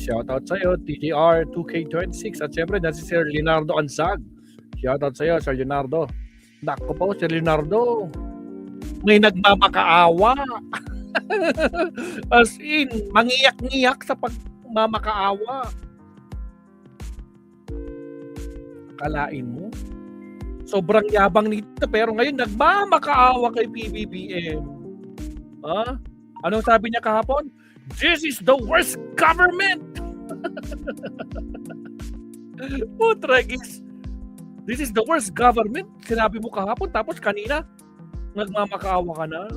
Shoutout sa'yo, TJR 2K26. At syempre, na si Sir Leonardo Ansag. Shoutout sa'yo, Sir Leonardo. Nako po, Sir Leonardo. May nagmamakaawa. As in, mangiyak-ngiyak sa pagmamakaawa. Akalain mo? Sobrang yabang nito, pero ngayon nagmamakaawa kay PBBM. Ha? Anong sabi niya kahapon? This is the worst government! Putragis. This is the worst government? Sinabi mo kahapon, tapos kanina, nagmamakaawa ka na?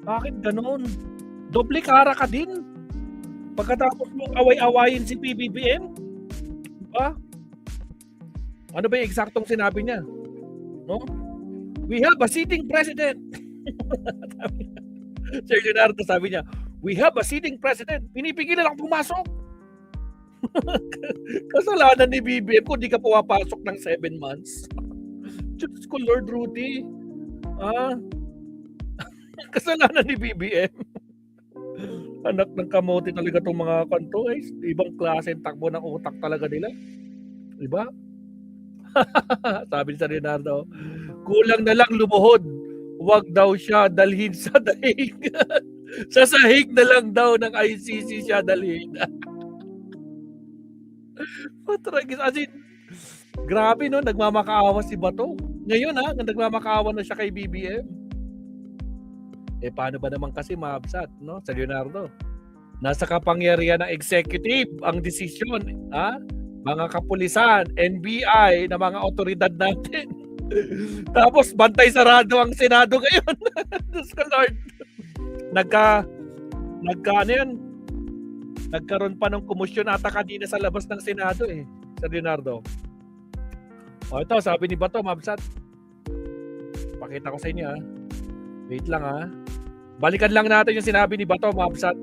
Bakit ganun? Doble kara ka din. Pagkatapos mong away-awayin si PBBM? Diba? Ano ba yung eksaktong sinabi niya? No? We have a sitting president. Sir Leonardo sabi niya, we have a sitting president. Pinipigilan lang pumasok. Kasalanan ni BBM kung di ka pumapasok ng 7 months. Diyos ko, Lord Rudy. Kasalanan ni BBM. Anak ng kamote talaga itong mga kanto. Ibang klase ang takbo ng utak talaga nila. Diba? Sabi ni Sir Leonardo, kulang na lang lumuhod. Huwag daw siya dalhin sa daig. Sa sahig na lang daw ng ICC siya dalhin. Patragis. As in, grabe no, nagmamakaawa si Bato. Ngayon nagmamakaawa na siya kay BBM. Paano ba naman kasi maabsat, no? Sa Leonardo. Nasa kapangyarihan ng executive ang desisyon, mga kapulisan, NBI, na mga otoridad natin. Tapos bantay sarado ang Senado ngayon. Diyos ko, Lord. Nagkaroon pa ng kumusyon ata kanina sa labas ng Senado sa Leonardo. Ito, sabi ni Bato, mabsat. Pakita ko sa inyo Wait lang Balikan lang natin yung sinabi ni Bato, mabsat.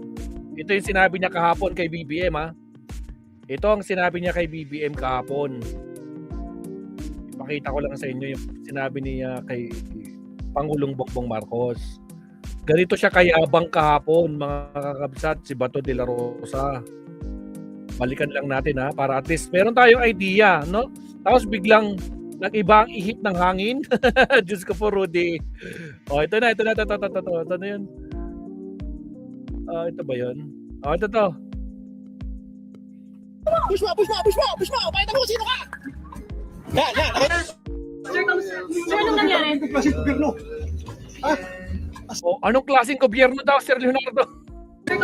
Ito yung sinabi niya kahapon kay BBM Ito ang sinabi niya kay BBM kahapon. Ipakita ko lang sa inyo yung sinabi niya kay Pangulong Bongbong Marcos. Ganito siya kayabang kahapon, mga kakabsat, si Bato de la Rosa. Balikan lang natin para at least meron tayong idea, no? Tapos biglang nag-iba ang ihip ng hangin. Diyos ko po, Rudy. Ito na yun. Ito ba yun? Ito to. Push mo! Pakita mo kung sino ka! Yan! Sir, anong nangyari? Klaseng gobyerno. Anong klaseng gobyerno daw, Sir Leonardo? Sir,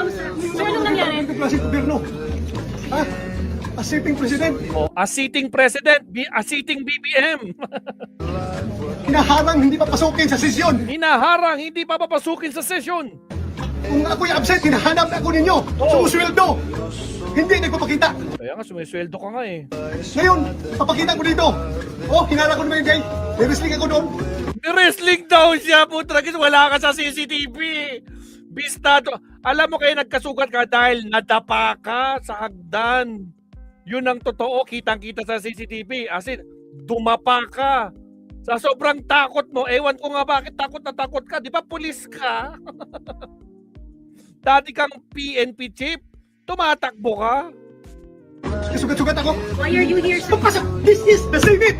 anong nangyari? Klaseng gobyerno. A sitting president. A sitting president, a sitting BBM. Hinaharang hindi papasukin sa sesyon. Hinaharang, hindi papapasukin sa sesyon. Kung ako'y absent, hinahanap na ako ninyo. Sumusweldo. Hindi nagpapakita. Kaya nga, sumisweldo ka nga Ngayon, papakita ko dito. Hinarang ko naman yung day. May wrestling ako doon. Wrestling daw siya, putragis. Wala ka sa CCTV. Bistado. Alam mo kayo, nagkasugat ka dahil nadapa ka sa hagdan. Yun ang totoo, kitang-kita sa CCTV. As in, dumapa ka. Sa sobrang takot mo, ewan ko nga bakit takot na takot ka. Di ba pulis ka? Dati kang PNP chief. Tumatakbo ka. Sugat-sugat ako. Why are you here, sir? Papasok! This is the Senate!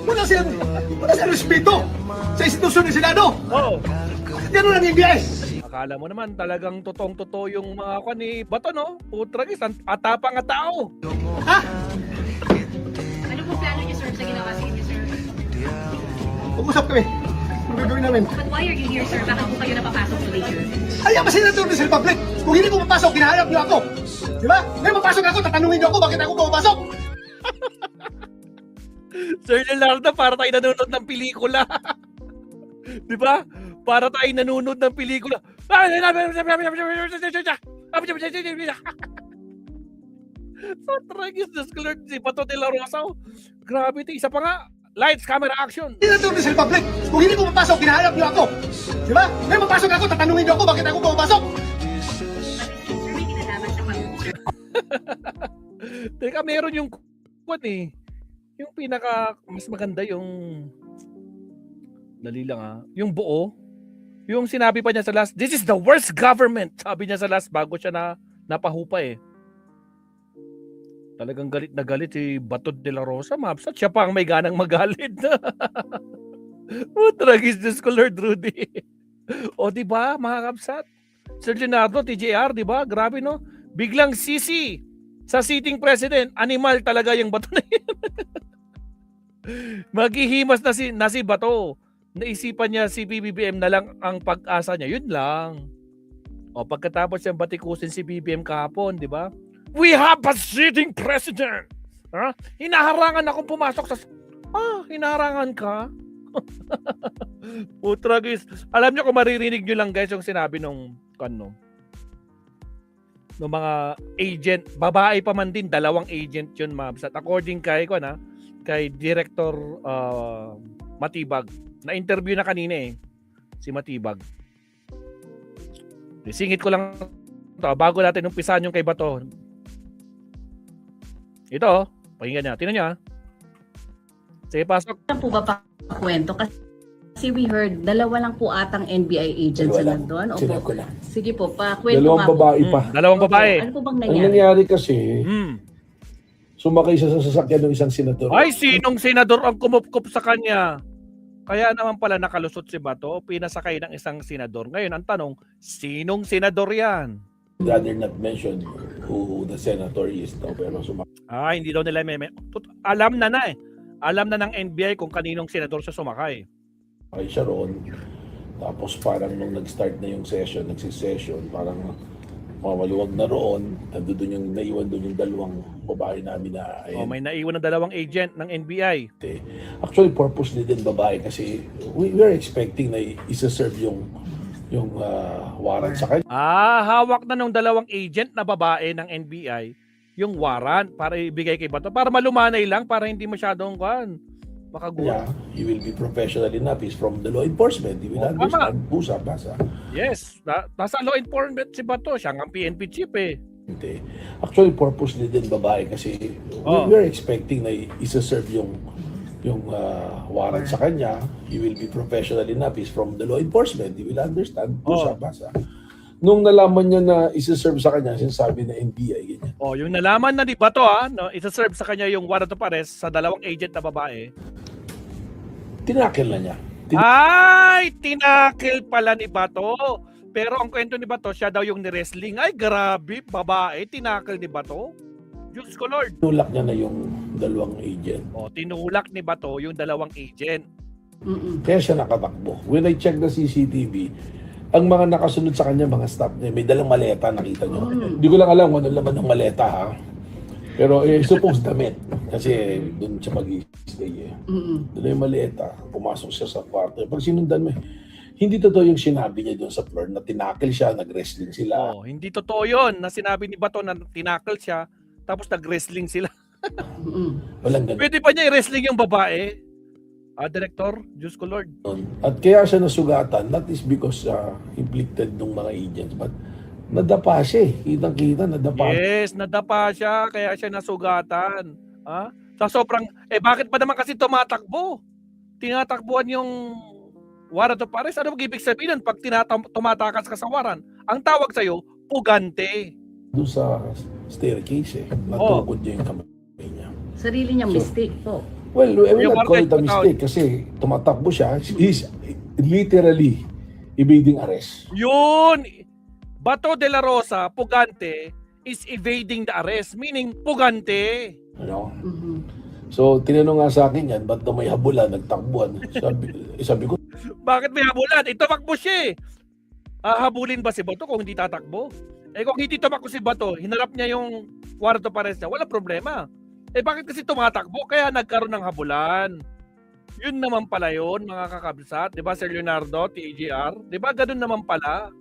Wala silang respeto sa institusyon ng Senado. Ganun ang NBI. Akala mo naman talagang totoong-totoo yung mga ni Bato, no? Putragis, atapang at tao. Ano po plano niyo, sir, sa ginawa sa inyo, sir? Pag-usap kami. Ang gagawin namin. But why are you here, sir? Bakit po kayo napapasok sa Mayor? Ayaw kasi na sa Republic. Kung hindi ko papasok, kinahanap niyo ako. Di ba? Ngayon mapasok ako, tatanungin niyo ako bakit ako pumapasok. Sir Leonardo, para tayo nanonood ng pelikula. Di ba? Para tayo nanonood ng pelikula. Patragis, Diyos ko, Lord, si Bato de la Rosa. Grabe ito, isa pa nga. Lights, camera, action. Hindi na sa Republic. Kung hindi ko papasok, kinahanap niyo ako. Di ba? Ngayon mapasok ako, tatanungin niyo ako bakit ako pumapasok. Sir, may kinalaman sa pag-usap. Teka, meron yung yung pinaka mas maganda yung dali lang yung buo. Yung sinabi pa niya sa last, this is the worst government. Sabi niya sa last bago siya napahupa eh. Talagang galit na galit si Bato de la Rosa, Mabsat. Siya pa ang may ganang magalit. Tragis Diyos ko, Lord Rudy. O diba, mga Kabsat? Sir Leonardo, TJR, diba? Grabe, no? Biglang sisi sa sitting president. Animal talaga yung Bato na yun. Maghihimas na si Bato. Naisipan niya si BBM na lang ang pag-asa niya. Yun lang. O pagkatapos siyang batikusin si BBM kahapon, di ba? We have a sitting president! Ha? Hinaharangan akong pumasok sa... hinaharangan ka? Putra guys. Alam niyo kung maririnig niyo lang guys yung sinabi nung mga agent, babae pa man din, 2 agent yun, Mabs. At according kay Director Matibag, na-interview na kanina si Matibag. Singit ko lang to bago natin umpisahan yung kay Bato. Ito, pakinggan niya. Tingnan niya. Sige, pasok. Ano po ba kwento? Kasi we heard, 2 lang po atang NBI agents na doon. Sinabi ko lang. Sige po, kwento 2 nga po. babae pa. 2 babae. Ano po bang Ang nangyari? nangyari kasi, sumakay siya sa sasakyan ng isang senador. Ay, sinong senador ang kumupkup sa kanya? Kaya naman pala nakalusot si Bato, pinasakay ng isang senador. Ngayon, ang tanong, sinong senador yan? Rather not mention who the senator is. No? Pero Hindi daw nila alam na eh. Alam na ng NBI kung kaninong senador siya sumakay. sumakay siya roon. Tapos parang nung nag-start na yung session, nagsisession, parang mamaluwag na roon. Naiwan doon yung 2 babae namin na May naiwan ng 2 agent ng NBI. Actually, purposely din babae kasi we are expecting na isa-serve yung warrant sa kanya. Hawak na nung 2 agent na babae ng NBI yung warrant para ibigay kay Bato. Para malumanay lang, para hindi masyadong makagulo. Yeah, he will be professional enough. He's from the law enforcement. He will understand. Busa, basa. Yes, nasa law enforcement si Bato. Siya ang PNP chief eh. Hindi. Actually, purposely din babae kasi we are expecting na isa-serve yung warrant sa kanya. He will be professional enough. He's from the law enforcement. He will understand. Busa, basa. Nung nalaman niya na isa-serve sa kanya, sinasabi na NBI, ganyan. Yung nalaman na ni Bato isa-serve sa kanya yung warrant of arrest sa 2 agent na babae. Tinakil na niya. Tinakil pala ni Bato. Pero ang kwento ni Bato, siya daw yung ni-wrestling. Ay, grabe, babae, tinakil ni Bato. Diyos ko, Lord. Tinulak niya na yung 2 agent. Tinulak ni Bato yung 2 agent. Kaya siya nakatakbo. When I check the CCTV, ang mga nakasunod sa kanya, mga staff niya, may dalang maleta, nakita niyo. Hindi ko lang alam kung ano laman ng maleta, ha? Pero suppose damit. Kasi doon siya mag-stay eh. Doon yung maleta, pumasok siya sa kwarto. Pag sinundan mo, hindi totoo yung sinabi niya doon sa floor na tinakil siya, nag-wrestling sila. Hindi totoo yun na sinabi ni Bato na tinakil siya, tapos nag-wrestling sila. Walang ganun. Pwede pa niya i-wrestling yung babae? Director, Diyos ko Lord. At kaya siya nasugatan, not is because inflicted ng mga agents, but nadapa siya eh. Kitang-kita, nadapa. Yes, nadapa siya, kaya siya nasugatan. Sa sobrang, bakit pa naman kasi tumatakbo? Tinatakbuhan yung warrant of arrest. Ano mag-ibig sabihin nun pag tumatakas ka sa warrant? Ang tawag sa'yo, pugante. Doon sa staircase eh. Natukod niya yung kamay niya. Sarili niya mistake po. Well, I will Yung not call it a warrant, mistake kasi tumatakbo siya. He's literally evading arrest. Yun! Bato de la Rosa, pugante, is evading the arrest. Meaning, pugante. Ano? So, tinanong nga sa akin yan, ba't na may habulan, nagtakbuhan? Sabi ko, Bakit may habulan? Tumakbo siya eh. Habulin ba si Bato kung hindi tatakbo? Kung hindi tumakbo si Bato, hinarap niya yung warrant of arrest niya, wala problema. Bakit kasi tumatakbo? Kaya nagkaroon ng habulan. Yun naman pala yun, mga kakabsat. Di ba, Sir Leonardo, TGR? Di ba, ganun naman pala.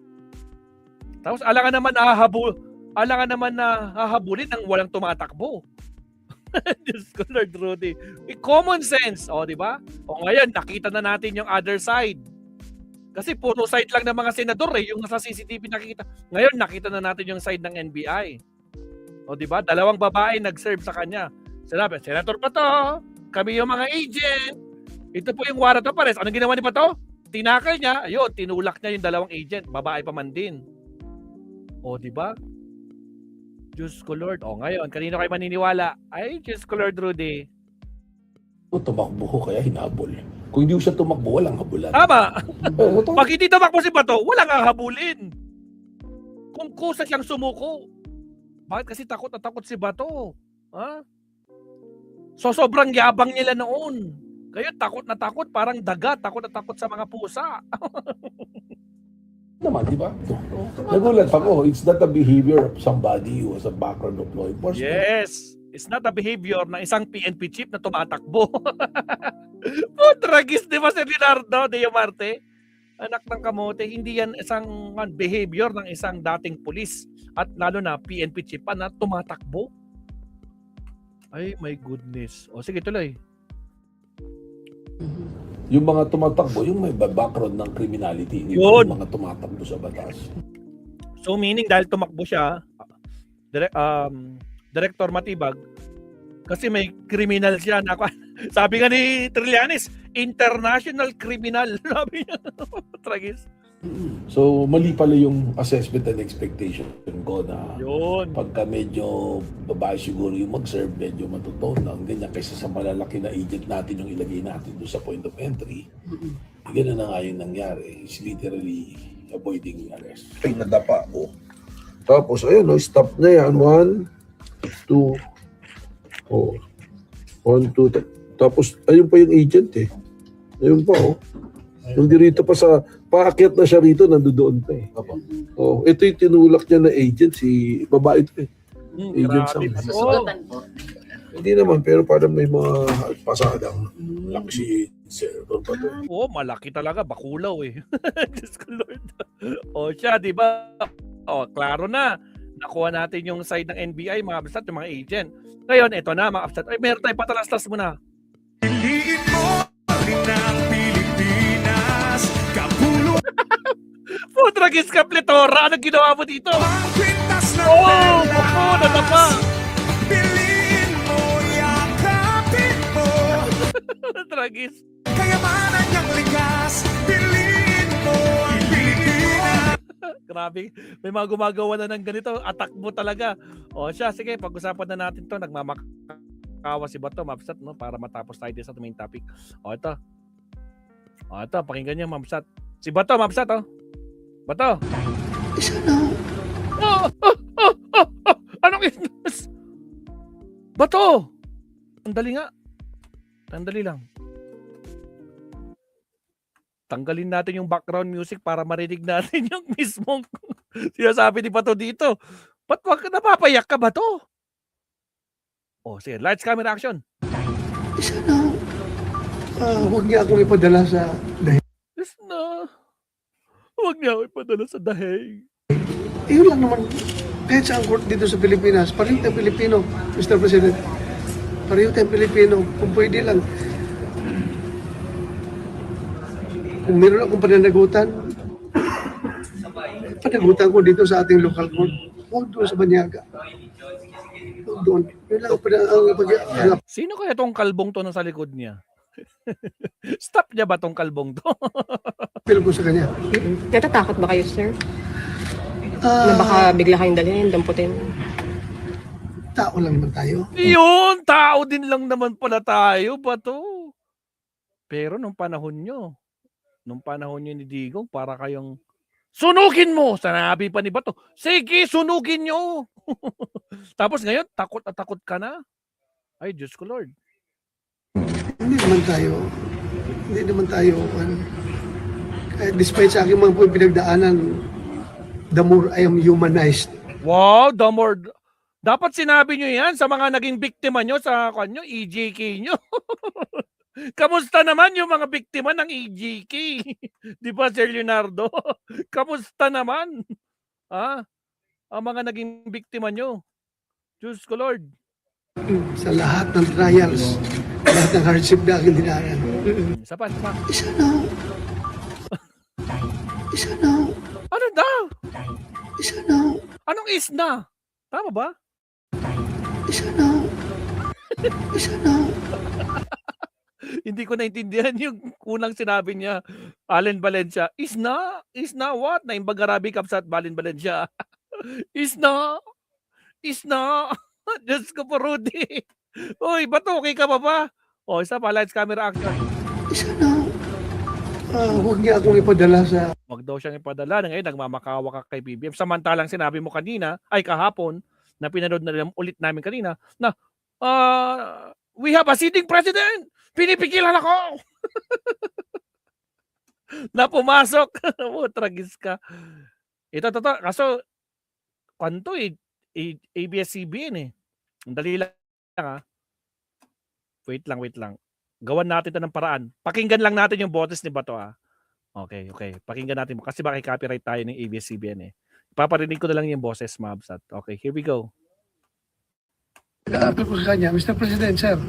Tapos, alangan naman na hahabulin ng walang tumatakbo. Diyos ko, Lord Rudy. Common sense, di ba? Ngayon, nakita na natin yung other side. Kasi puro side lang ng mga senador yung nasa CCTV nakita. Ngayon, nakita na natin yung side ng NBI. Di ba? 2 babae nag-serve sa kanya. Sinabi, Senator Bato, kami yung mga agent. Ito po yung warrant of arrest. Anong ginawa ni Bato? Tinakal niya. Ayun, tinulak niya yung 2 agent. Babae pa man din. Di ba? Diyos ko Lord. O ngayon, kanino kayo maniniwala? Ay, Diyos ko Lord, Rudy. Tumakbo ko kaya hinabol. Kung hindi ko siya tumakbo, walang habulan. Tama. Totoo. Pag hindi tumakbo si Bato, walang hahabulin. Kung kusa siyang sumuko. Bakit kasi takot na takot si Bato? Ha? So sobrang yabang nila noon. Ngayon takot na takot, parang daga, takot na takot sa mga pusa. Naman, di ba? Nagulat ako. It's not the behavior of somebody who has a background of law enforcement. Yes. It's not a behavior ng isang PNP chief na tumatakbo. Putragis, di ba si Leonardo de Marte? Anak ng kamote, hindi yan isang behavior ng isang dating pulis at lalo na PNP chief pa na tumatakbo. Ay, my goodness. O sige, tuloy. Yung mga tumatakbo, yung may background ng criminality. Hindi Yun. yung mga tumatakbo sa batas. So meaning dahil tumakbo siya, Director Matibag, kasi may criminal siya na sabi nga ni Trillanes, international criminal. Sabi niya. Tragis. So, mali pala yung assessment and expectation ko na Yun. pagka medyo babae siguro yung mag-serve, medyo matutunan lang, ganyan, kaysa sa malalaki na agent natin yung ilagay natin doon sa point of entry. Ganun na nga yung nangyari. It's literally avoiding arrest. Ay, nadapa ako. Tapos, ayun, no, stop na yan. 1, 2, 4. 1, 2, tapos, ayun pa yung agent eh. Ayun pa, oh. Yung dirito pa sa, paakyat na siya rito, nandoon pa eh. Oh, ito yung tinulak niya na agent, si babae ito eh. Agent Grabe. Sam. Susugutan po. Hindi naman, pero parang may mga pasadang laki sir. Oo, malaki talaga, bakulaw eh. Diyos ko Lord. O siya, di ba? O, klaro na. Nakuha natin yung side ng NBI, mga absat, yung mga agent. Ngayon, ito na, mga absat. Ay, meron tayo patalastas muna. Piliin mo rin ang Pilipinas, kapulo Putragis ka, Pletora. Anong ginawa mo dito? ang kwintas ng Oo, perlas. ako, nadapa. Piliin mo, yakapin mo, Tragis. kayamanan niyang likas. Piliin mo ang Pilipinas. Grabe. May mga gumagawa na ng ganito. Attack mo talaga. O siya, sige, pag-usapan na natin to. Nagmamakawa si Bato, Mabsat, no? Para matapos tayo din sa main topic. O ito. O ito, pakinggan niyo, Mabsat. Si Bato, Mabsat, oh. Bato. Isa na. Anong isnas? Bato! Sandali nga. Sandali lang. Tanggalin natin yung background music para marinig natin yung mismong sinasabi ni Bato dito. Ba't wag napapayak ka, Bato? Oh, sige. Lights, camera, action. Isa na. Huwag niya akong ipadala sa dahil. Yes na. Huwag niya ako ipadala sa dahig. Yun lang naman. Kahit sa court dito sa Pilipinas, pareho tayong Pilipino, Mr. President. Pareho tayong Pilipino. Kung pwede lang. Kung meron akong pananagutan, panagutan ko dito sa ating local court. Huwag doon sa Banyaga. Huwag doon. Yun lang ang Sino kaya tong kalbong to nasa likod niya? Stop niya ba tong kalbong to? pag-apil ko sa kanya. Natatakot ba kayo, sir? Na baka bigla kayong dalhin, damputin? Tao lang naman tayo. Yun, tao din lang naman pala tayo, Bato. Pero nung panahon nyo ni Digong, para kayong sunugin mo! Sanabi pa ni Bato, sige, sunugin nyo! Tapos ngayon, takot at takot ka na? Ay, Diyos ko Lord. Hindi naman tayo, despite sa aking mga pinagdaanan, the more I am humanized. Wow, the more... Dapat sinabi nyo yan sa mga naging biktima nyo sa kanyo, EJK nyo. Kamusta naman yung mga biktima ng EJK? Di ba, Sir Leonardo? Kamusta naman? Ha? Ang mga naging biktima nyo. Diyos ko Lord. Sa lahat ng trials, lahat ng hardship na aking dinaanan. Isa pa. Isa na. Isa na. Ano daw? Isa na. Anong is na? Tama ba? Isa na. Isa na. Hindi ko naintindihan yung unang sinabi niya. Allen Valencia. Is na? Is na what? Na imbagarabi kapsat Allen Valencia. Is na? Is na. Diyos ko po, Rudy. Uy, bato, okay ka pa ba? O, isa pa, lights, camera, action. Sana, huwag niya akong ipadala sa... Wag daw siyang ipadala. Ngayon, nagmamakawa ka kay BBM. Samantalang sinabi mo kanina, ay kahapon, na pinanood na ulit namin kanina, na, we have a sitting president! Pinipigilan ako! Na pumasok. Tragis ka. Ito. Kaso, kanto ABS-CBN eh. Ang dali lang ha. Wait lang. Gawan natin ito ng paraan. Pakinggan lang natin yung boses ni Bato ha. Okay. Pakinggan natin mo. Kasi baka copyright tayo ng ABS-CBN eh. Paparinig ko na lang yung boses, Mabsat. Okay, here we go. Nag-aapil ko sa kanya, Mr. President, sir,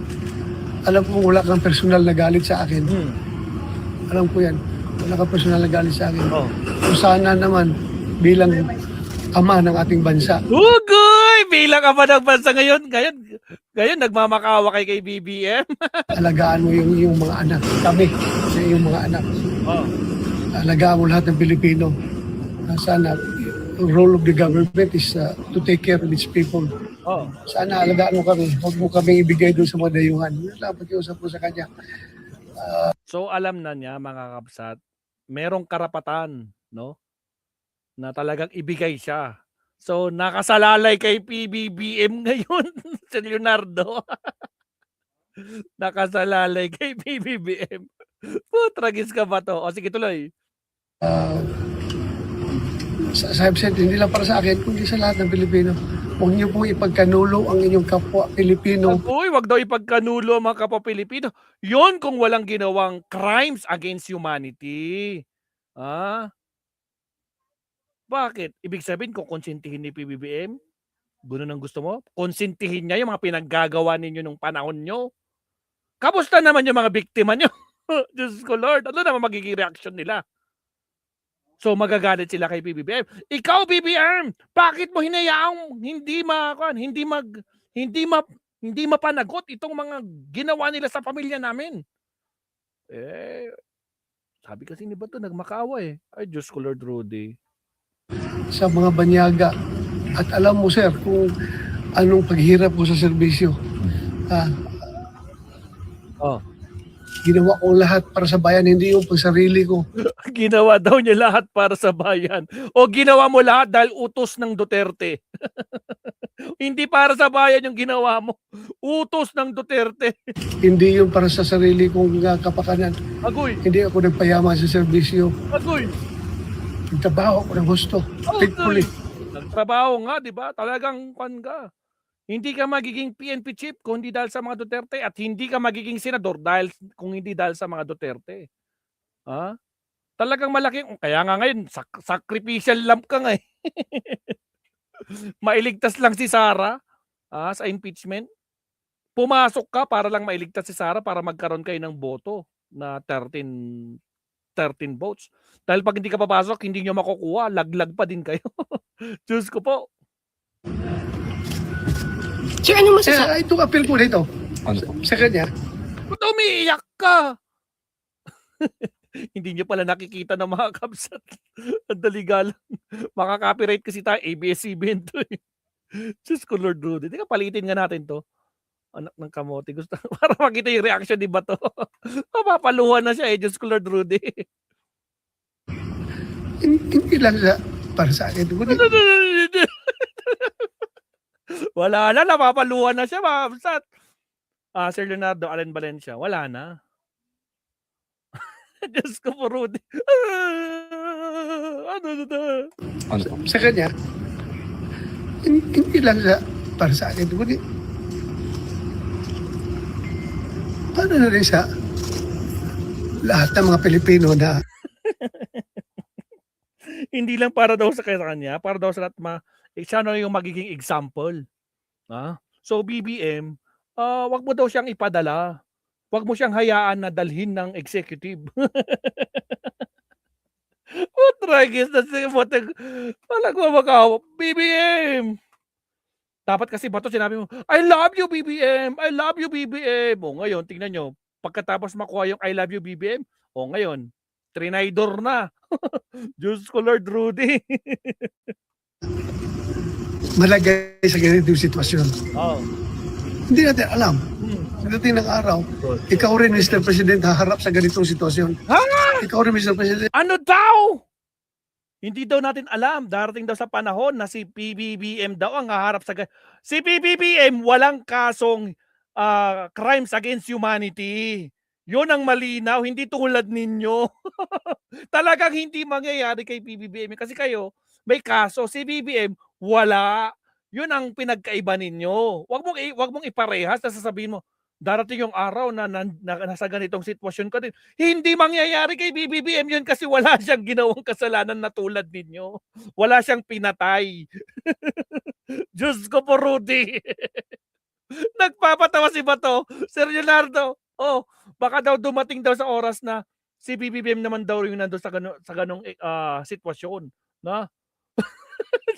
alam ko wala kang personal na galit sa akin. Alam ko yan. Wala kang personal na galit sa akin. Oh. So sana naman, bilang ama ng ating bansa, Ugoy! Bilang ka ba ng bansa ngayon? Ngayon nagmamakawa kay BBM? alagaan mo yung mga anak. Kami, yung mga anak. Oh. Alagaan mo lahat ng Pilipino. Sana, the role of the government is to take care of its people. Oh. Sana alagaan mo kami. Huwag mo kami ibigay doon sa mga dayuhan. Yun lang pag-iusap ko sa kanya. So alam na niya mga kabsat, merong karapatan, no? Na talagang ibigay siya. So nakasalalay kay PBBM ngayon si Leonardo. Nakasalalay kay PBBM. Tragis ka ba to? O sige tuloy. Sabi said, hindi lang para sa akin, kundi sa lahat ng Pilipino. Huwag niyo pong ipagkanulo ang inyong kapwa Pilipino. Uy, wag daw ipagkanulo ang mga kapwa Pilipino. Yon kung walang ginawang crimes against humanity. Bakit? Ibig sabihin kung konsintihin ni PBBM, gano'n ang gusto mo? Konsintihin niya yung mga pinaggagawa ninyo nung panahon nyo? Kamusta naman yung mga biktima nyo? Diyos ko Lord, ano naman magiging reaction nila? So magagalit sila kay PBBM. Ikaw BBM, bakit mo hinayaang hindi mapanagot itong mga ginawa nila sa pamilya namin? Sabi kasi ni Bato nagmakaawa eh. Ay Diyos ko Lord Rudy. Sa mga banyaga. At alam mo sir, kung anong paghirap ko sa serbisyo. Ginawa ko lahat para sa bayan, hindi yung pagsarili ko. Ginawa daw niya lahat para sa bayan. O ginawa mo lahat dahil utos ng Duterte. Hindi para sa bayan yung ginawa mo. Utos ng Duterte. Hindi yung para sa sarili kong kapakanan. Agoy. Hindi ako nagpayaman sa serbisyo. Agoy. Nagtrabaho ako ng gusto. Faithfully. Nagtrabaho nga, di ba? Talagang kwan ka. Hindi ka magiging PNP chief kung hindi dahil sa mga Duterte at hindi ka magiging senador kung hindi dahil sa mga Duterte. Talagang malaking, kaya nga ngayon, sacrificial lamb ka nga eh. Mailigtas lang si Sara sa impeachment. Pumasok ka para lang mailigtas si Sara para magkaroon kayo ng boto na 13 votes. Dahil pag hindi ka papasok, hindi nyo makukuha. Laglag pa din kayo. Diyos ko po. Sir, ano masasabi? Ito appeal ko dito. Sa kanya. Ba't umiiyak ka? Hindi nyo pala nakikita ng mga kabsat. Ang daligalan. Makaka-copyright kasi tayo. ABS-CBN to eh. Diyos ko Lord Rudy. Teka, palitin nga natin to. Anak ng kamote. Gusto para makita yung reaction ni Bato. Mapapaluhan na siya eh. Diyos ko Lord Rudy. Hindi lang para sa akin. Wala na. Napapaluhan na siya. Mabsat. Sir Leonardo, Allen Valencia. Wala na. Diyos ko po Rudy. Sa kanya. Hindi lang para sa akin. Paano na rin sa lahat ng mga Pilipino na hindi lang para daw sa kanya, para daw sa lahat siya na yung magiging example. So BBM, wag mo daw siyang ipadala. Wag mo siyang hayaan na dalhin ng executive. What tragis na siya mo. Walang kumakawa. BBM! Dapat kasi Bato sinabi mo, I love you BBM! I love you BBM! O ngayon, tingnan nyo, pagkatapos makuha yung I love you BBM, o ngayon, trinidor na. Diyos ko Lord Rudy. malagay sa ganitong sitwasyon. Oh. Hindi natin alam. Pagdating ng araw, ikaw rin, Mr. President, haharap sa ganitong sitwasyon. Ha? Ikaw rin, Mr. President. Ano daw? Hindi daw natin alam. Darating daw sa panahon na si PBBM daw ang haharap sa... Si PBBM walang kasong crimes against humanity. Yun ang malinaw. Hindi tulad ninyo. Talagang hindi mangyayari kay PBBM. Kasi kayo, may kaso. Si BBM, wala. Yun ang pinagkaiba ninyo. Wag mong iparehas na sasabihin mo, darating yung araw na nasa ganitong sitwasyon ka din. Hindi mangyayari kay BBBM yun kasi wala siyang ginawang kasalanan na tulad ninyo. Wala siyang pinatay. Diyos ko po, Rudy. Nagpapatawa si Bato. Sir Leonardo, baka daw dumating daw sa oras na si BBBM naman daw yung nandun sa ganong sitwasyon. Na?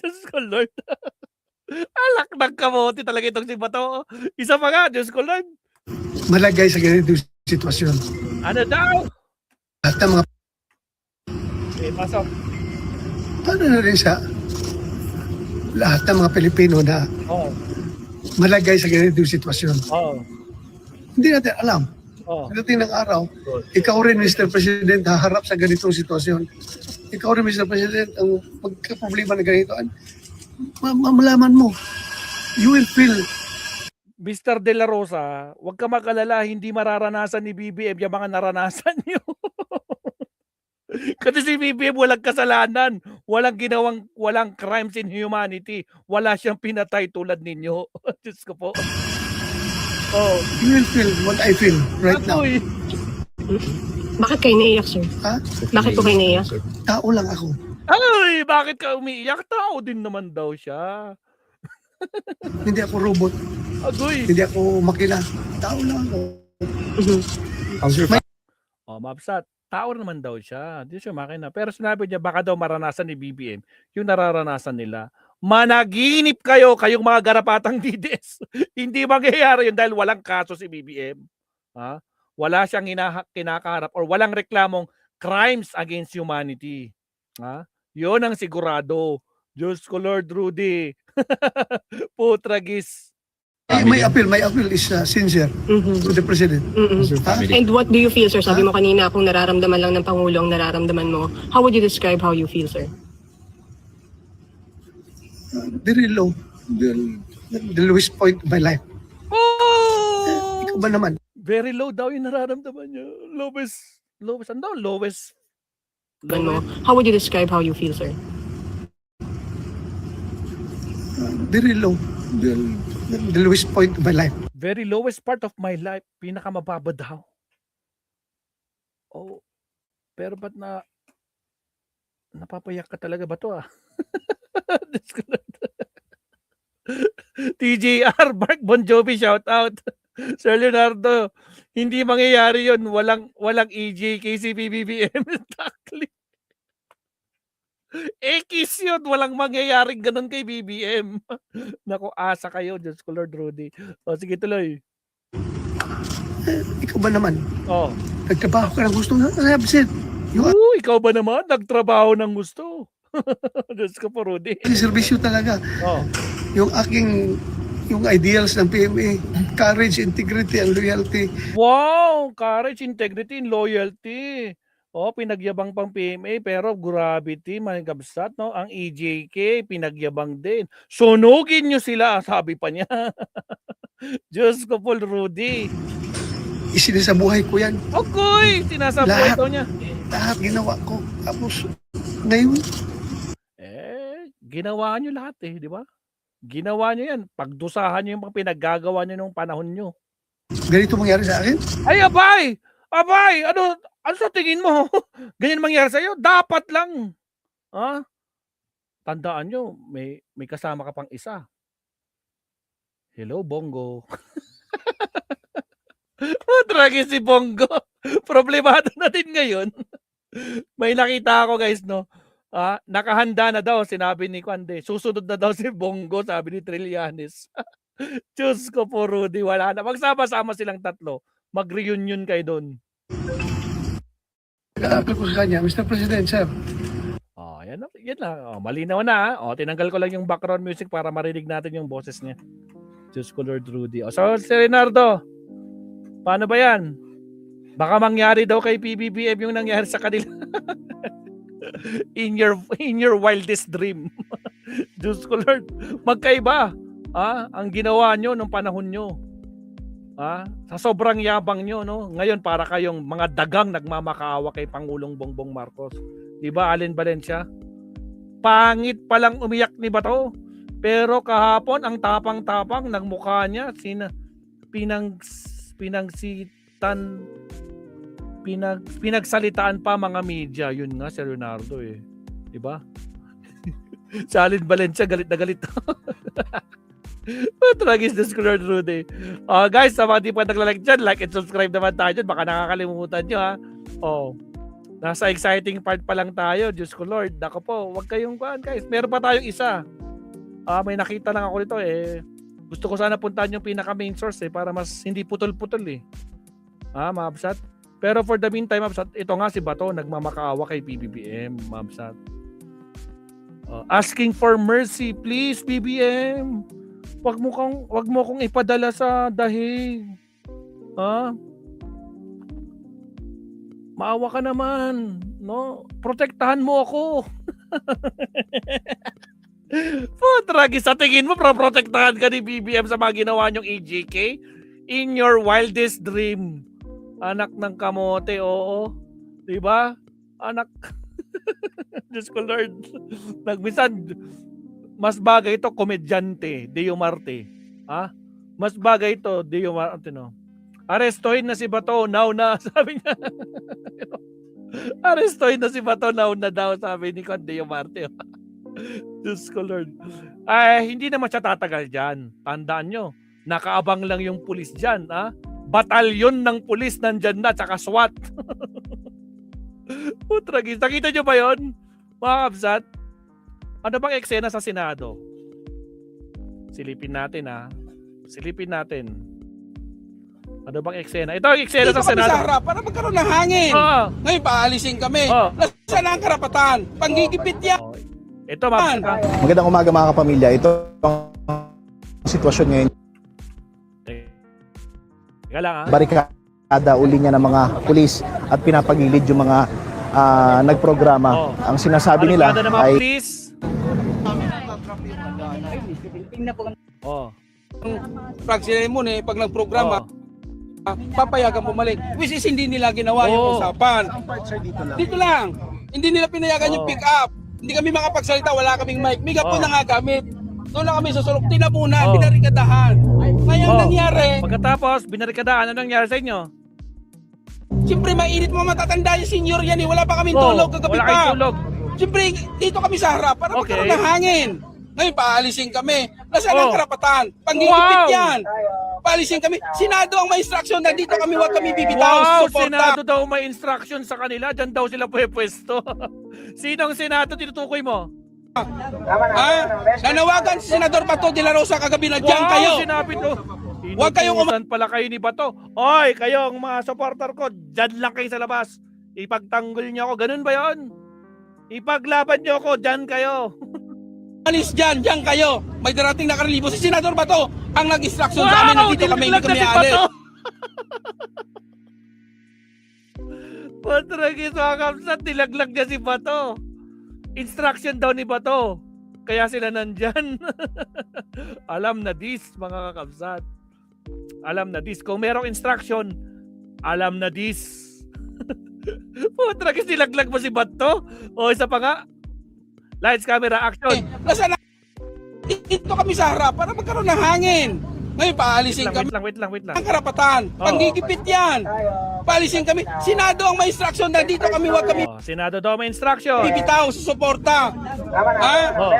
Diyos ko, Lord. Alak ng kamote talaga itong si Bato. Isa pa nga, Diyos ko, Lord. Malagay sa ganitong sitwasyon. Ano daw? At ang mga Pasok. paano na rin sa lahat ng mga Pilipino na Oh. malagay sa ganitong sitwasyon. Oh. Hindi natin alam. Oh. Pagdating ng araw, ikaw rin, Mr. President, haharap sa ganitong sitwasyon. Ikaw rin, Mr. President, ang pagkaproblema na ganito, malaman mo, you will feel. Mr. De La Rosa, huwag ka mag-alala, hindi mararanasan ni BBM yung mga naranasan niyo. Kasi si BBM walang kasalanan, walang crimes in humanity, wala siyang pinatay tulad ninyo. Diyos ko po. Oh, You will feel what I feel right now. ako'y, Bakit kayo naiyak, sir? Ha? Bakit po kayo naiyak? Tao lang ako. ay, bakit ka umiiyak? Tao din naman daw siya. Hindi ako robot. Agoy. Hindi ako makina. Tao lang ako. Mapsat, tao naman daw siya. Hindi siya makina. Pero sinabi niya, baka daw maranasan ni BBM yung nararanasan nila. Managinip kayong mga garapatang DDS. Hindi mangyayari yun dahil walang kaso si BBM. Ha? Wala siyang kinakaharap or walang reklamong crimes against humanity. Ha? Yun ang sigurado. Diyos ko, Lord Rudy. Putragis. My appeal is sincere to the President. Ha? And what do you feel, sir? Sabi mo kanina, kung nararamdaman lang ng Pangulo ang nararamdaman mo, how would you describe how you feel, sir? Very low. The lowest point of my life. Oh! Ikaw ba naman? Very low daw yung nararamdaman niya. Lowest, ano daw? Lowest. Mo, how would you describe how you feel, sir? Very low. The lowest point of my life. Very lowest part of my life. Pinakamababa daw. Oh. Pero ba't napapayak ka talaga ba to TJR, Mark Bon Jovi, shout out. Sir Leonardo, hindi mangyayari yun. Walang EJK si BBM. X yun. Walang mangyayaring ganun kay BBM. Naku, asa kayo. Diyos ko, Lord Rudy. O, sige, tuloy. Ikaw ba naman? Oh. Nagtrabaho ka ng gusto. Sabi said, Ikaw ba naman? Nagtrabaho ng gusto. Diyos ko po, Rudy. servisyo talaga. Oh. Yung ideals ng PMA, courage, integrity, and loyalty. Wow! Courage, integrity, and loyalty. Pinagyabang pang PMA pero gravity, manigabsat, no? Ang EJK, pinagyabang din. Sunugin nyo sila, sabi pa niya. Diyos ko po, Rudy. Isinasabuhay ko yan. Okay, sinasabuhay Lahat. daw niya. Lahat ginawa ko. Tapos, ngayon, Ginawa nyo lahat di ba? Ginawa nyo yan. Pagdusahan nyo yung mga pinaggagawa nyo nung panahon nyo. ganito mangyari sa akin. Ay, abay! Abay! Ano sa tingin mo? Ganyan mangyari sa'yo? Dapat lang. Ha? Tandaan nyo, may kasama ka pang isa. Hello, Bongo. Tragis si Bongo. Problemado na din ngayon. May nakita ako, guys, no? Nakahanda na daw, sinabi ni Kwande. Susunod na daw si Bongo, sabi ni Trillanes. Diyos ko po, Rudy, wala na. Magsama-sama silang tatlo. Mag-reunion kayo doon. Nag-aapil ko sa kanya, Mr. President, sir. Yan Yan na. Malinaw na. Tinanggal ko lang yung background music para marinig natin yung boses niya. Diyos ko, Lord Rudy. So, si Leonardo, paano ba yan? Baka mangyari daw kay PBBM yung nangyari sa kanila. in your wildest dream. Diyos ko, Lord. Magkaiba. Ang ginawa nyo nung panahon nyo. Sa sobrang yabang nyo, no? Ngayon para kayong mga dagang nagmamakaawa kay Pangulong Bongbong Marcos. Diba, Allen Valencia? Pangit palang umiyak ni Bato. Pero kahapon, ang tapang-tapang ng mukha niya, pinagsalitaan pa mga media. Yun nga si Leonardo eh. Diba? Si Allen Valencia, galit na galit. Tragis na Lord Rudy. Guys, sa mga di pa naglalike dyan, like and subscribe naman tayo dyan. Baka nakakalimutan nyo ha. Nasa exciting part pa lang tayo. Diyos ko Lord. Nako po, huwag kayong kuhan guys. Meron pa tayong isa. May nakita lang ako nito eh. Gusto ko sana puntahan yung pinaka main source eh. Para mas hindi putol-putol eh. Mabsat. Pero for the meantime, Mabsat, ito nga si Bato nagmamakaawa kay PBBM. Mabsat. Asking for mercy, please BBM. Wag mo kong ipadala sa dahig. Maawa ka naman, no? Protektahan mo ako. Tragis, sa tingin mo protektahan ka ni BBM sa mga ginawa niyong EJK? In your wildest dream. Anak ng kamote, oo. 'Di ba? Anak. Diyos ko Lord. Nagmisan mas bagay ito komedyante, Deo Marte. Mas bagay ito, Deo Marte, no? Arestuhin na si Bato, now na, sabi niya. Arestuhin na si Bato, now na daw, sabi ni Deo Marte. Diyos ko Lord. Hindi naman siya tatagal dyan. Tandaan nyo, nakaabang lang yung pulis dyan. Batalyon ng pulis nandyan na, tsaka SWAT. Tragis. Nakita nyo ba yun, mga kabsat? Ano bang eksena sa Senado? Silipin natin Silipin natin. Ano bang eksena? Ito ang eksena sa Senado. Sa harap para magkaroon ng hangin. Ngayon paalisin kami. Nasaan ang karapatan? Panggigipit yan. Ito, ma'am. Magandang umaga mga kapamilya. Ito ang sitwasyon ngayon. Teka lang Barikada uli niya ng mga pulis at pinapagilid yung mga nagprograma. Ang sinasabi nila ay... Please. Pag ceremony, pag nagprograma, papayagan bumalik. Which is hindi nila ginawa yung usapan. Dito lang. Hindi nila pinayagan yung pick up. Hindi kami makapagsalita, wala kaming mic. Megapon na nga gamit. Doon na kami susulok, tinabunan, binarikadahan. Ngayon nangyari. Pagkatapos, binarikadahan, ano nangyari sa inyo? Siyempre mainit mo matatanda yung senior yan eh. Wala pa kaming tulog kagabi wala pa. kayong tulog. Siyempre dito kami sa harap para magkaroon ng hangin. Ngayon paalisin kami. Nasaan ang karapatan? Panggigipit yan. Paalisin kami. Senado ang may instruction na dito kami huwag kami bibitaw. Suporta. Senado daw may instruction sa kanila. Diyan daw sila pwesto. Sinong Senado tinutukoy mo? Nanawagan si Senador Bato de la Rosa kagabi na dyan kayo. Sinabi to. Huwag kayong pala kayo ni Bato. Oy, kayong mga supporter ko, dyan lang kayo sa labas. Ipagtanggol niyo ako. Ganun ba yon? Ipaglaban niyo ako, dyan kayo. Alis dyan kayo. May darating na karlibo. Si Senador Bato ang nag-instruction sa amin na dito kami hindi kami alis. Patragis mga kapsat, nilaglag niya si Bato. Instruction daw ni Bato. Kaya sila nandyan. Alam na this, mga kakapsat. Alam na this. Kung merong instruction, alam na this. Patragis, nilaglag mo si Bato? O isa pa nga. Lights, camera, action. Nasaan na? Dito kami sa harap para magkaroon ng hangin. Ngayon paalisin kami. Wait lang. Ang karapatan. Panggigipit yan. Paalisin kami. Senado ang may instruction na dito kami huwag kami Senado daw may instruction. bibitaw, susuporta.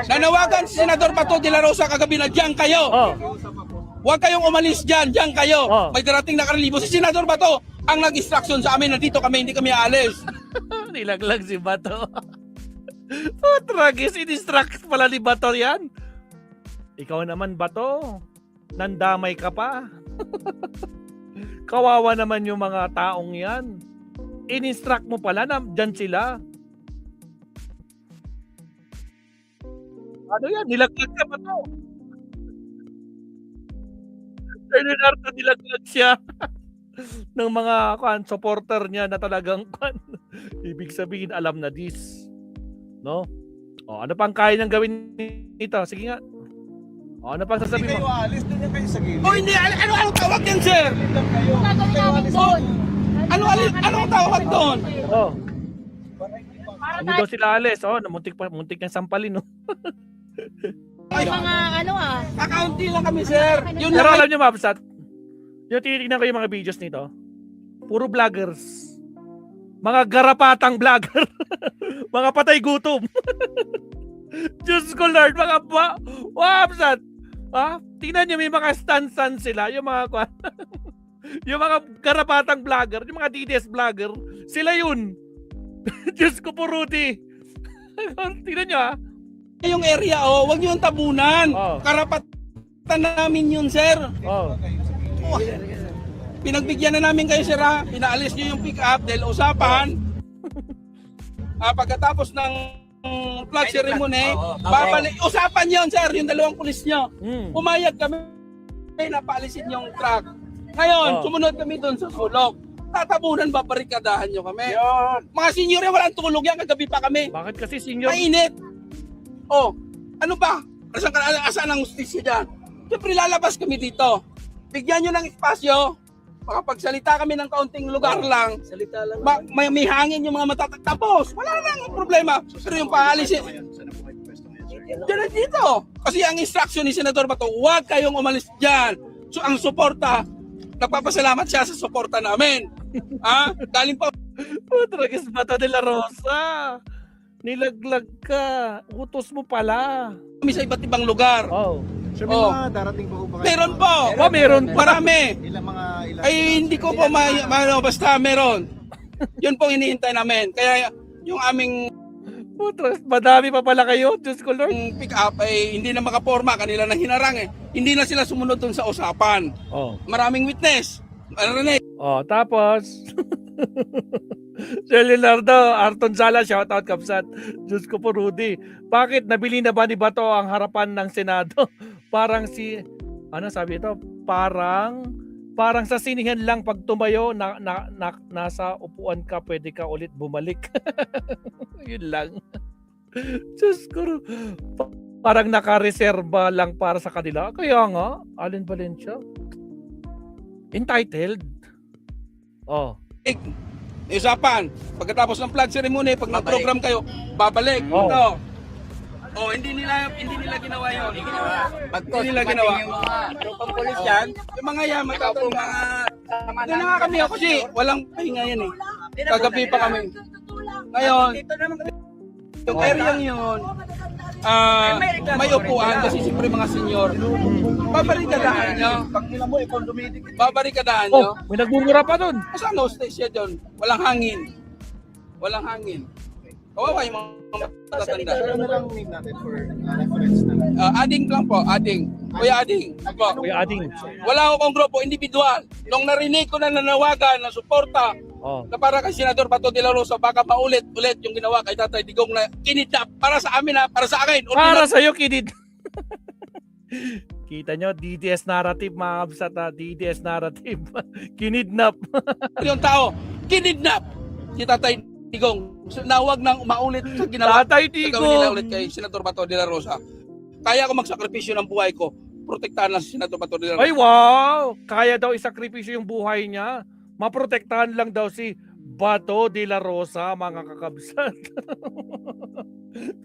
Nanawagan si Senador Bato de la Rosa kagabi na dyan kayo. Huwag kayong umalis dyan kayo. May darating na karlibo. Si Senador Bato ang nag-instruction sa amin na dito kami hindi kami alis. Nilaglag si Bato. Tragis, in-instruct pala ni Bato yan. Ikaw naman, Bato. Nandamay ka pa. Kawawa naman yung mga taong yan. In-instruct mo pala na dyan sila. Ano yan? Nilaglag ka ba to? Sir Leonardo, nilaglag siya ng mga supporter niya na talagang ibig sabihin alam na this. No? O, ano pang kaya niyang gawin nito? Sige nga. O, ano pang sasabihin mo? O hindi, ano tawag yan, sir? Anong tawag doon? Oh. Hindi daw sila alis. Oh, muntik niyang sampalin, no? Ay, kakaunti lang kami, sir. Yun Pero lang. alam niyo, Mabsat, yung tinitignan ko yung mga videos nito, puro vloggers. Mga garapatang vlogger. Mga patay gutom. Diyos ko, Lord, mga Mabsat. Ha? Tingnan niyo, may mga stand sila, yung mga yung mga garapatang vlogger, yung mga DDS vlogger, sila yun. Diyos ko po, Rudy. Tingnan nyo, ha? Yung area, wag niyo yung tabunan. Oh. Karapatan namin yun, sir. Oh. Pinagbigyan na namin kayo, sir, ha? Pinaalis niyo yung pick-up dahil usapan. Pagkatapos ng flag ceremony, babalik. Usapan yun, sir, yung dalawang pulis niyo. Pumayag kami na paalisin yung truck. Ngayon, sumunod kami doon sa sulok. Tatabunan, babarikadahan nyo kami. Mga senior yan, walang tulog yan, kagabi pa kami. Bakit kasi senior? Mainit. Ano ba? Asaan ang justisya dyan? Siyempre lalabas kami dito. Bigyan nyo ng espasyo. Makapagsalita kami ng kaunting lugar lang. Salita lang. May hangin yung mga matatagtapos. Wala nang problema. Pero yung paalisin. Diyan dito. Kasi ang instruction ni Senador Bato, huwag kayong umalis dyan. So ang suporta, nagpapasalamat siya sa suporta namin. Galing pa Tragis Bato de la Rosa. Nilaglag ka. Utos mo pala. kami sa iba't ibang lugar. Sir, may mga darating pa po ba kayo? Meron po. Meron pa. Marami. Ilang Ay, hindi ko po basta meron. Yun pong hinihintay namin. Kaya yung aming Madami pa pala kayo. Diyos ko, Lord. pick up ay hindi na makaporma. Kanila na hinarang eh. Hindi na sila sumunod dun sa usapan. Maraming witness. Marinig. Tapos Sir Leonardo, Arton Sala, shoutout Kapsat. Diyos ko po, Rudy. Bakit nabili na ba ni Bato ang harapan ng Senado? Parang ano sabi ito? Parang sa sinihan lang pag tumayo nasa upuan ka, pwede ka ulit bumalik. Yun lang. Diyos ko, parang nakareserba lang para sa kanila. Kaya nga, Allen Valencia, entitled. May usapan. Pagkatapos ng flag ceremony, pag nag-program kayo, babalik. Hindi nila ginawa yun. Hindi nila ginawa. Yung mga yan, matatanda nga. Doon na nga kami kasi walang pahinga yan eh. Kagabi pa kami. Ngayon, yung area yun, may upuan kasi siyempre mga senior. Babarikadahan nyo. Babarikadahan nyo. May nagmumura pa doon. Saan hostage siya doon? Walang hangin. Walang hangin. Kawawa yung mga matatanda. Ano lang name natin for reference na lang? Ading lang po, ading. Kuya Ading. Opo. Kuya Ading. Wala akong grupo, individual. Nung narinig ko na nanawagan ng suporta na para kay Senador Bato de la Rosa, baka maulit-ulit yung ginawa kay Tatay Digong na kinidnap. Para sa amin para sa akin. Para sa'yo, kinid. Kita nyo, DDS narrative, mga kabsat, DDS narrative. Kinidnap. Yung tao, kinidnap si Tatay Digong. Nawag nang maulit sa ginawa. Tatay Digong. Gagawin nila ulit kay Senador Bato de la Rosa. Kaya ako magsakripisyo ng buhay ko. Protektahan lang si Senador Bato de la Rosa. Ay, wow! Kaya daw isakripisyo yung buhay niya. Maprotektahan lang daw si Bato de la Rosa, mga kakabsat.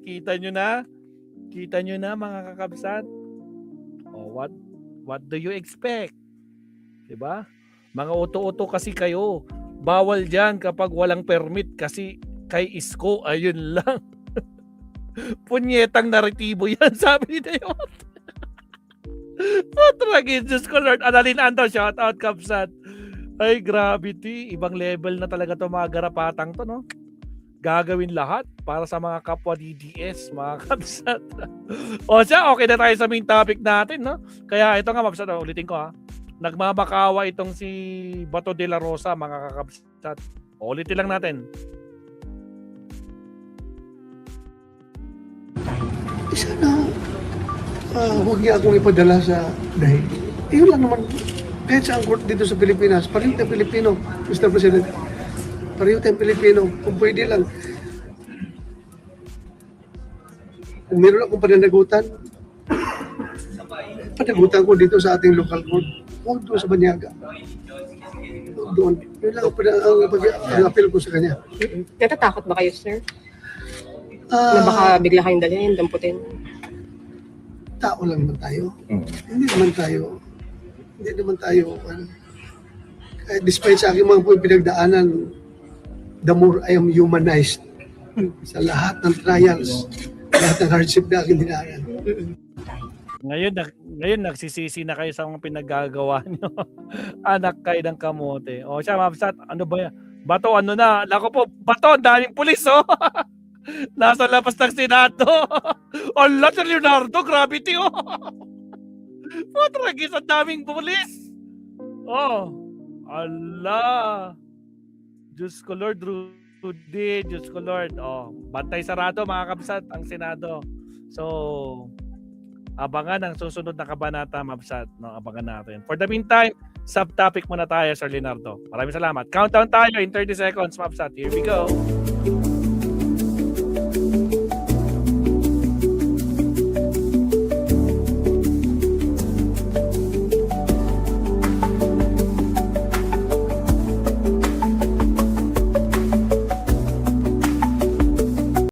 Kita nyo na? Kita nyo na, mga kakabsat? What do you expect? Diba? Mga uto-uto kasi kayo. Bawal dyan kapag walang permit kasi kay Isko, ayun lang. Punyetang naritibo yan, sabi ni Dayot. Tragis, Diyos ko, Lord. Analin Anto, shout out, Kapsat. Ay, gravity. Ibang level na talaga to mga garapatang to, no? Gagawin lahat para sa mga kapwa DDS, mga Kapsat. O siya, okay na tayo sa main topic natin, no? Kaya ito nga, Kapsat, ulitin ko, ha? Nagmamakawa itong si Bato de la Rosa, mga kakabsat. Ulitin lang natin. sana huwag niya akong ipadala sa dahil. Yun lang naman. Kahit sa court dito sa Pilipinas, pareho tayong Pilipino, Mr. President. Pareho tayong Pilipino. Kung pwede lang. Kung meron akong pananagutan, panagutan ko dito sa ating local court. Huwag doon sa Banyaga. Huwag doon. Yun lang ang appeal ko sa kanya. Natatakot ba kayo, sir? Na Ah, baka bigla kayong dalhin, damputin? tao lang naman tayo. Hindi naman tayo, kahit despite sa aking mga pinagdaanan, the more I am humanized sa lahat ng trials, lahat ng hardship na aking dinaanan. Ngayon nagsisisi na kayo sa mga pinaggagawa niyo. Anak kayo ng kamote. O siya, Mabsat, ano ba yan? Bato, ano na? Lako po, bato, ang daming pulis, oh. Nasa labas ng Senado. Allah, si Leonardo, gravity, oh. Tragis, ang daming pulis. Oh, Allah. Diyos ko, Lord, Rudy, Diyos ko, Lord. Oh, bantay sarado, mga kabsat, ang Senado. So, abangan ang susunod na kabanata, Mabsat. No, abangan natin. For the meantime, subtopic muna tayo, Sir Leonardo. Maraming salamat. Countdown tayo in 30 seconds, Mabsat. Here we go.